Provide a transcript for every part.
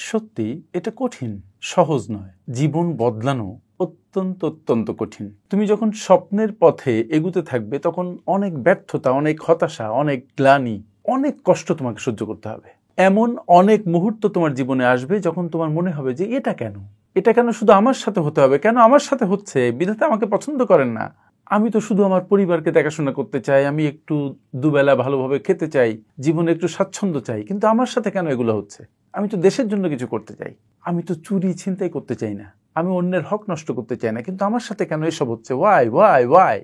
সত্যি এটা কঠিন, সহজ নয়। জীবন বদলানো অত্যন্ত অত্যন্ত কঠিন। তুমি যখন স্বপ্নের পথে এগুতে থাকবে তখন অনেক ব্যর্থতা, অনেক হতাশা, অনেক গ্লানি, অনেক কষ্ট তোমাকে সহ্য করতে হবে। এমন অনেক মুহূর্ত তোমার জীবনে আসবে যখন তোমার মনে হবে যে এটা কেন শুধু আমার সাথে হতে হবে, কেন আমার সাথে হচ্ছে, বিধাতা আমাকে পছন্দ করেন না। আমি তো শুধু আমার পরিবারকে দেখাশোনা করতে চাই, আমি একটু দুবেলা ভালোভাবে খেতে চাই, জীবনে একটু স্বাচ্ছন্দ্য চাই, কিন্তু আমার সাথে কেন এগুলো হচ্ছে? আমি তো দেশের জন্য কিছু করতে চাই, আমি তো চুরি ছিনতাই করতে চাই না, আমি অন্যের হক নষ্ট করতে চাই না, কিন্তু আমার সাথে কেন এসব হচ্ছে? Why why why?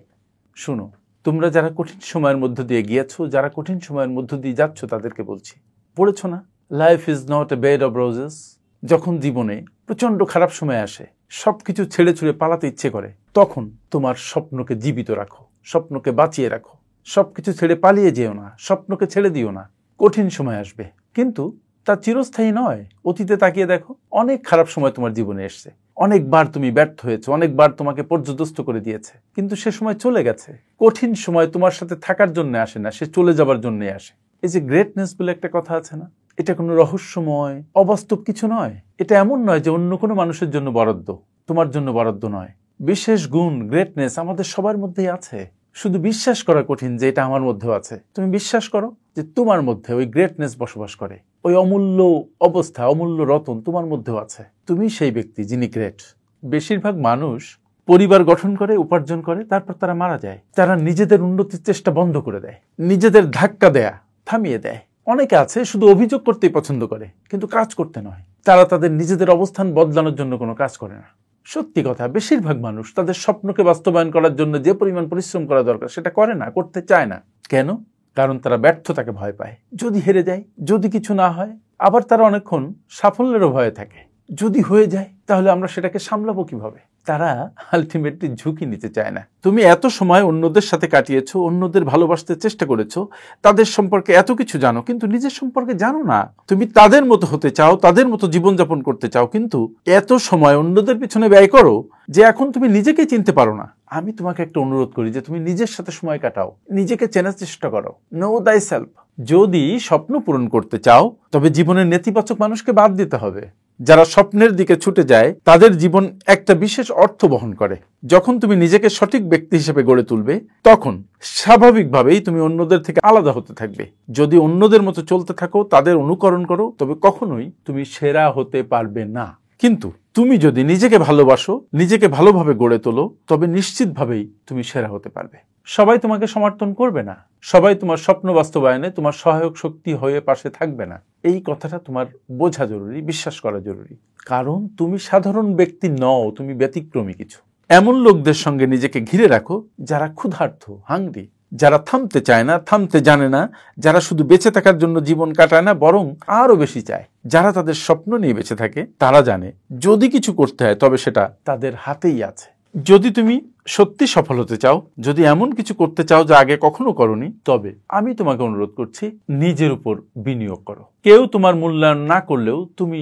শুনো, তোমরা যারা কঠিন সময়ের মধ্য দিয়ে গিয়েছো, যারা কঠিন সময়ের মধ্য দিয়ে যাচ্ছ, তাদেরকে বলছি, পড়েছো না, life is not a bed of roses. যখন জীবনে প্রচন্ড খারাপ সময় আসে, সবকিছু ছেড়ে ছুড়ে পালাতে ইচ্ছে করে, তখন তোমার স্বপ্নকে জীবিত রাখো, স্বপ্নকে বাঁচিয়ে রাখো। সবকিছু ছেড়ে পালিয়ে যেও না, স্বপ্নকে ছেড়ে দিও না। কঠিন সময় আসবে, কিন্তু তা চিরস্থায়ী নয়। অতীতে তাকিয়ে দেখো, অনেক খারাপ সময় তোমার জীবনে এসছে, অনেকবার তুমি ব্যর্থ হয়েছো, অনেকবার তোমাকে পর্যদস্ত করে দিয়েছে, কিন্তু সে সময় চলে গেছে। কঠিন সময় তোমার সাথে থাকার জন্য আসে না, সে চলে যাবার জন্যই আসে। এই যে গ্রেটনেস বলে একটা কথা আছে না, এটা কোনো রহস্যময় অবাস্তব কিছু নয়। এটা এমন নয় যে অন্য কোনো মানুষের জন্য বরাদ্দ, তোমার জন্য বরাদ্দ নয়। বিশেষ গুণ, গ্রেটনেস আমাদের সবার মধ্যেই আছে। শুধু বিশ্বাস করা কঠিন যে এটা আমার মধ্যেও আছে। তুমি বিশ্বাস করো যে তোমার মধ্যে ওই গ্রেটনেস বসবাস করে, ওই অমূল্য অবস্থা, অমূল্য রতন তোমার মধ্যেও আছে। তুমি সেই ব্যক্তি যিনি গ্রেট। বেশিরভাগ মানুষ পরিবার গঠন করে, উপার্জন করে, তারপর তারা মারা যায়। তারা নিজেদের উন্নতির চেষ্টা বন্ধ করে দেয়, নিজেদের ধাক্কা দেয়া থামিয়ে দেয়। অনেকে আছে শুধু অভিযোগ করতেই পছন্দ করে, কিন্তু কাজ করতে নয়। তারা তাদের নিজেদের অবস্থান বদলানোর জন্য কোনো কাজ করে না। সত্যি কথা, বেশিরভাগ মানুষ তাদের স্বপ্নকে বাস্তবায়ন করার জন্য যে পরিমাণ পরিশ্রম করা দরকার সেটা করে না, করতে চায় না। কেন? কারণ তারা ব্যর্থতাকে ভয় পায়। যদি হেরে যায়, যদি কিছু না হয়, আবার তারা অনেকক্ষণ সাফল্যেরও ভয়ে থাকে। যদি হয়ে যায় তাহলে আমরা সেটাকে সামলাবো কিভাবে? তারা আলটিমেটলি ঝুঁকি নিতে চায় না। তুমি এত সময় অন্যদের সাথে কাটিয়েছো, অন্যদের ভালোবাসতে চেষ্টা করেছো, তাদের সম্পর্কে এত কিছু জানো, কিন্তু নিজের সম্পর্কে জানো না। তুমি তাদের মতো হতে চাও, তাদের মতো জীবনযাপন করতে চাও, কিন্তু এত সময় অন্যদের পিছনে ব্যয় করো যে এখন তুমি নিজেকে চিনতে পারো না। আমি তোমাকে একটা অনুরোধ করি যে তুমি নিজের সাথে সময় কাটাও, নিজেকে চেনার চেষ্টা করো। নো দাই সেলফ। যদি স্বপ্ন পূরণ করতে চাও তবে জীবনের নেতিবাচক মানুষকে বাদ দিতে হবে। যারা স্বপ্নের দিকে ছুটে যায় তাদের জীবন একটা বিশেষ অর্থ বহন করে। যখন তুমি নিজেকে সঠিক ব্যক্তি হিসেবে গড়ে তুলবে, তখন স্বাভাবিকভাবেই তুমি অন্যদের থেকে আলাদা হতে থাকবে। যদি অন্যদের মতো চলতে থাকো, তাদের অনুকরণ করো, তবে কখনোই তুমি সেরা হতে পারবে না। কিন্তু তুমি যদি নিজেকে ভালোবাসো, নিজেকে ভালোভাবে গড়ে তোলো, তবে নিশ্চিতভাবেই তুমি সেরা হতে পারবে। সবাই তোমাকে সমর্থন করবে না, সবাই তোমার স্বপ্ন বাস্তবায়নে তোমার সহায়ক শক্তি হয়ে পাশে থাকবে না। এই কথাটা তোমার বোঝা জরুরি, বিশ্বাস করা জরুরি। কারণ তুমি সাধারণ ব্যক্তি নও, তুমি ব্যতিক্রমী কিছু। এমন লোকদের সঙ্গে নিজেকে ঘিরে রাখো যারা ক্ষুধার্ত, হাংরি, যারা থামতে চায় না, থামতে জানে না, যারা শুধু বেঁচে থাকার জন্য জীবন কাটায় না, বরং আরো বেশি চায়। যারা তাদের স্বপ্ন নিয়ে বেঁচে থাকে, তারা জানে যদি কিছু করতে হয় তবে সেটা তাদের হাতেই আছে। যদি তুমি সত্যি সফল হতে চাও, যদি এমন কিছু করতে চাও যা আগে কখনো করনি, তবে আমি তোমাকে অনুরোধ করছি, নিজের উপর বিনিয়োগ করো। কেউ তোমার মূল্যায়ন না করলেও তুমি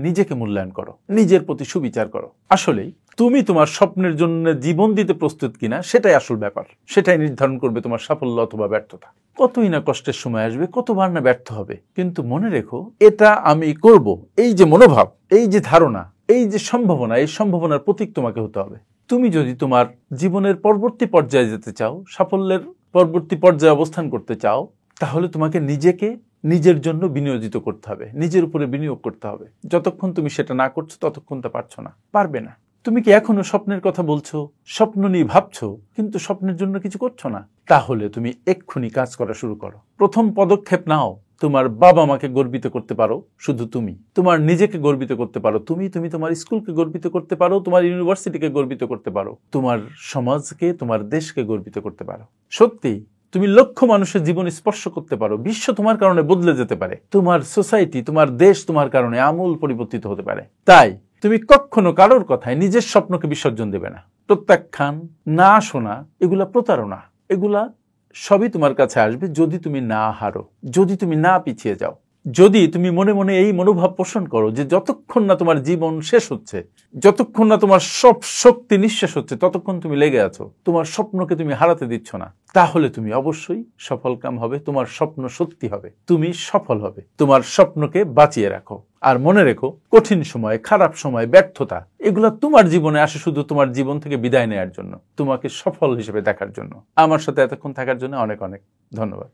নিজেকে মূল্যায়ন করো, নিজের প্রতি সুবিচার করো। আসলেই তুমি তোমার স্বপ্নের জন্য জীবন দিতে প্রস্তুত কিনা সেটাই আসল ব্যাপার। সেটাই নির্ধারণ করবে তোমার সাফল্য অথবা ব্যর্থতা। কতই না কষ্টের সময় আসবে, কতবার না ব্যর্থ হবে, কিন্তু মনে রেখো, এটা আমি করব, এই যে মনোভাব, এই যে ধারণা, এই যে সম্ভাবনা, এই সম্ভাবনার প্রতীক তোমাকে হতে হবে। তুমি যদি তোমার জীবনের পরবর্তী পর্যায়ে যেতে চাও, সাফল্যের পরবর্তী পর্যায়ে অবস্থান করতে চাও, তাহলে তোমাকে নিজেকে নিজের জন্য বিনিয়োজিত করতে হবে, নিজের উপরে বিনিয়োগ করতে হবে। যতক্ষণ তুমি সেটা না করছো ততক্ষণ তা পারছো না, পারবে না। তুমি কি এখনো স্বপ্নের কথা বলছো, স্বপ্ন নিয়ে ভাবছো, কিন্তু স্বপ্নের জন্য কিছু করছো না? তাহলে তুমি এক্ষুনি কাজ করা শুরু করো। প্রথম পদক্ষেপ নাও। তোমার বাবা মাকে গর্বিত করতে পারো শুধু তুমি, তোমার নিজেকে গর্বিত করতে পারো তুমি, তুমি তোমার স্কুলকে গর্বিত করতে পারো, তোমার ইউনিভার্সিটিকে গর্বিত করতে পারো, তোমার সমাজকে, তোমার দেশকে গর্বিত করতে পারো। সত্যি তুমি লক্ষ মানুষের জীবন স্পর্শ করতে পারো। বিশ্ব তোমার কারণে বদলে যেতে পারে। তোমার সোসাইটি, তোমার দেশ তোমার কারণে আমূল পরিবর্তিত হতে পারে। তাই তুমি কখনো কারোর কথায় নিজের স্বপ্নকে বিসর্জন দেবে না। প্রত্যাখ্যান, না শোনা, এগুলা প্রতারণা। এগুলা সবই তোমার কাছে আসবে যদি তুমি না হারো, যদি তুমি না পিছিয়ে যাও। যদি তুমি মনে মনে এই মনোভাব পোষণ করো যে যতক্ষণ না তোমার জীবন শেষ হচ্ছে, যতক্ষণ না তোমার সব শক্তি নিঃশেষ হচ্ছে, ততক্ষণ তুমি লেগে আছো, তোমার স্বপ্নকে তুমি হারাতে দিচ্ছ না, তাহলে তুমি অবশ্যই সফলকাম হবে, তোমার স্বপ্ন সত্যি হবে, তুমি সফল হবে। তোমার স্বপ্নকে বাঁচিয়ে রাখো। আর মনে রেখো, কঠিন সময়, খারাপ সময়, ব্যর্থতা, এগুলো তোমার জীবনে আসে শুধু তোমার জীবন থেকে বিদায় নেওয়ার জন্য, তোমাকে সফল হিসেবে দেখার জন্য। আমার সাথে এতক্ষণ থাকার জন্য অনেক অনেক ধন্যবাদ।